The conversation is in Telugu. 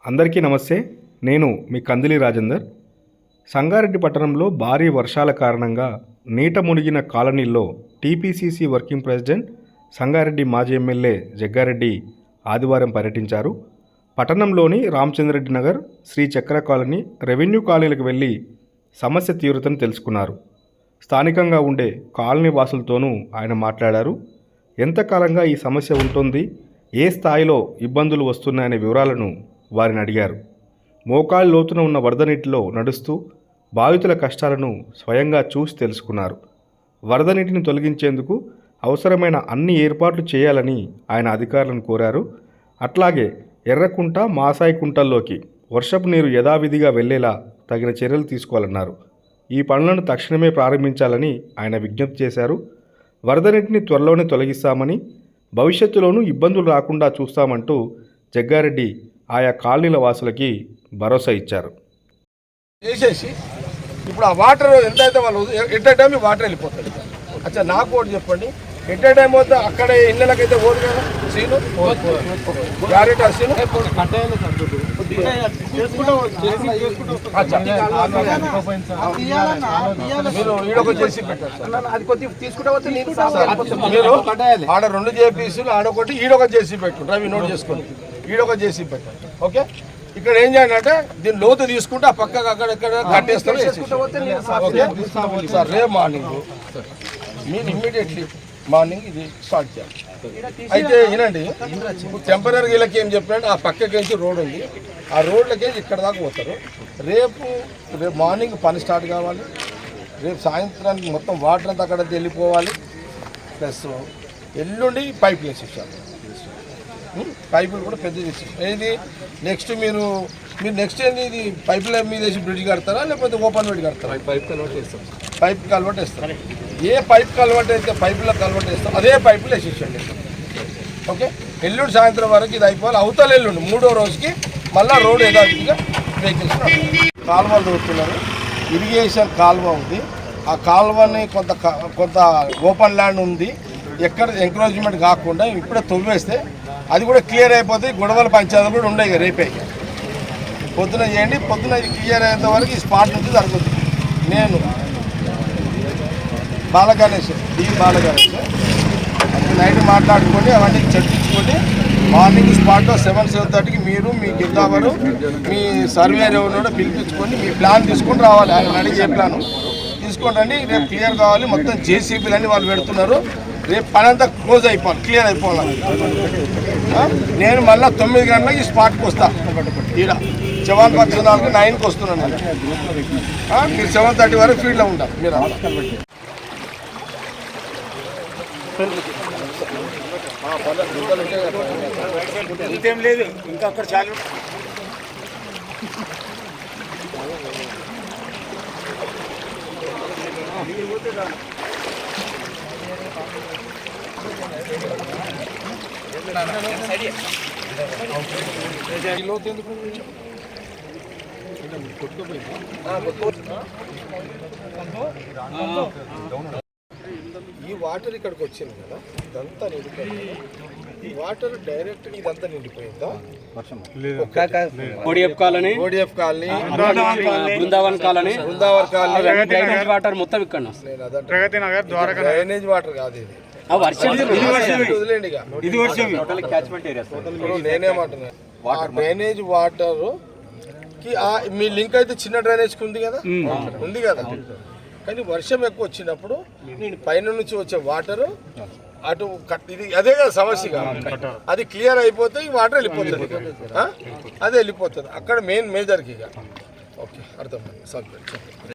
అందరికీ నమస్తే. నేను మీ కందిలి రాజేందర్. సంగారెడ్డి పట్టణంలో భారీ వర్షాల కారణంగా నీట మునిగిన కాలనీల్లో టీపీసీసీ వర్కింగ్ ప్రెసిడెంట్ సంగారెడ్డి మాజీ ఎమ్మెల్యే జగ్గారెడ్డి ఆదివారం పర్యటించారు. పట్టణంలోని రామచంద్రరెడ్డి నగర్, శ్రీ చక్ర కాలనీ, రెవెన్యూ కాలనీలకు వెళ్ళి సమస్య తీవ్రతను తెలుసుకున్నారు. స్థానికంగా ఉండే కాలనీ వాసులతోనూ ఆయన మాట్లాడారు. ఎంతకాలంగా ఈ సమస్య ఉంటుంది, ఏ స్థాయిలో ఇబ్బందులు వస్తున్నాయనే వివరాలను వారిని అడిగారు. మోకాళ్ళ లోతున ఉన్న వరద నీటిలో నడుస్తూ బాధితుల కష్టాలను స్వయంగా చూసి తెలుసుకున్నారు. వరద నీటిని తొలగించేందుకు అవసరమైన అన్ని ఏర్పాట్లు చేయాలని ఆయన అధికారులను కోరారు. అట్లాగే ఎర్రకుంట, మాసాయి కుంటల్లోకి వర్షపు నీరు యథావిధిగా వెళ్లేలా తగిన చర్యలు తీసుకోవాలన్నారు. ఈ పనులను తక్షణమే ప్రారంభించాలని ఆయన విజ్ఞప్తి చేశారు. వరద నీటిని త్వరలోనే తొలగిస్తామని, భవిష్యత్తులోనూ ఇబ్బందులు రాకుండా చూస్తామంటూ జగ్గారెడ్డి ఆయా కాలనీల వాసులకి భరోసా ఇచ్చారు. చేసేసి ఇప్పుడు ఆ వాటర్ ఎంతైతే వాళ్ళు ఎట్ టైం వాటర్ వెళ్ళిపోతుంది. అచ్చా నాకు ఒకటి చెప్పండి, ఎట్ టైం పోతే అక్కడ ఇళ్ళకైతే ఓదు కదా సీను క్యారెట్ సీను మీరు ఈడొక చేసి పెట్టారు. అది కొద్దిగా తీసుకుంటే మీరు ఆడ 2 జేపీసీలు ఆడొకటి ఈడొక చేసి పెట్టు. రవి నోట్ చేసుకోండి, ఈడొక చేసి పెట్టారు. ఓకే, ఇక్కడ ఏం చేయండి అంటే దీన్ని లోతు తీసుకుంటే ఆ పక్కకు అక్కడెక్కడ కట్టేస్తారు. సార్ రేపు మార్నింగ్ మీరు ఇమ్మీడియట్లీ మార్నింగ్ ఇది స్టార్ట్ చేయాలి. అయితే వినండి, టెంపరీ వీళ్ళకి ఏం చెప్పారంటే ఆ పక్కకేంచి రోడ్ ఉంది, ఆ రోడ్లకేంచి ఇక్కడ దాకా పోతారు. రేపు మార్నింగ్ పని స్టార్ట్ కావాలి. రేపు సాయంత్రానికి మొత్తం వాటర్ అంతా అక్కడ వెళ్ళిపోవాలి. ప్లస్ ఎల్లుండి పైపులు వేసేసారు. పైపులు కూడా పెద్ద ఏది నెక్స్ట్ మీరు నెక్స్ట్ ఏంది, ఇది పైప్ లైన్ మీద వేసి బ్రిడ్జ్ కడతారా లేకపోతే ఓపెన్ బెడ్ కడతారా? పైప్ కన్వర్ట్ వేస్తాం. పైప్ కన్వర్ట్ వేస్తాం. ఏ పైప్ కన్వర్ట్ అయితే పైపులో కన్వర్ట్ వేస్తాం అదే పైపులు వేసేసండి. ఓకే, ఎల్లుండి సాయంత్రం వరకు ఇది అయిపోవాలి. అవతల ఎల్లుండి 3వ రోజుకి మళ్ళీ రోడ్ యథావిధిగా వెహికల్స్ కాలువలు దొరుకుతున్నారు. ఇరిగేషన్ కాలువ ఉంది, ఆ కాలువని కొంత ఓపెన్ ల్యాండ్ ఉంది, ఎక్కడ ఎంకరేజ్మెంట్ కాకుండా ఇప్పుడే తవ్వేస్తే అది కూడా క్లియర్ అయిపోతుంది. గొడవల పంచాయతీలు కూడా ఉన్నాయి. రేపే పొద్దున చేయండి, పొద్దున క్లియర్ అయ్యేంత వరకు ఈ స్పాట్ నుంచి జరుగుతుంది. నేను బాలగణేష్ నైట్ మాట్లాడుకొని అవన్నీ చర్చించుకొని మార్నింగ్ స్పాట్లో 7-7:30కి మీరు మీ గిద్దావరు మీ సర్వేర్ ఎవరినో పిలిపించుకొని మీ ప్లాన్ తీసుకొని రావాలి. ఆయన అడిగి ఏ ప్లాన్ తీసుకొని రండి. రేపు క్లియర్ కావాలి. మొత్తం జేసీబీలు అన్నీ వాళ్ళు పెడుతున్నారు. రేపు పని అంతా క్లోజ్ అయిపోవాలి, క్లియర్ అయిపోవాలి. నేను మళ్ళీ 9 గంటలకు ఈ స్పాట్కి వస్తాను. ఈడ జవాన్ ఫంక్షన్ హాల్కి 9కి వస్తున్నాను. మీరు 7:30 వరకు ఫీల్డ్లో ఉంటారు. మీరు ఇంకేం లేదు, ఇంకా అక్కడ చాలా ఈ వాటర్ ఇక్కడికి వచ్చింది కదా, ఇదంతా నిండిపోయింది. ఈ వాటర్ డైరెక్ట్ ఇదంతా నిండిపోయిందా? ODF colony, Brindavan colony water మొత్తం ఇక్కడ డ్రైనేజ్ వాటర్ కాదు ఇది. నేనేమంటున్నా, డ్రైనేజ్ వాటర్ కి మీ లింక్ అయితే చిన్న డ్రైనేజ్ ఉంది కదా, కానీ వర్షం ఎక్కువ వచ్చినప్పుడు పైన నుంచి వచ్చే వాటర్ అటు ఇది అదే కదా సమస్య. అది క్లియర్ అయిపోతే ఈ వాటర్ వెళ్ళిపోతుంది, అదే వెళ్ళిపోతుంది అక్కడ మెయిన్ మేజర్కి. ఓకే, అర్థమైంది.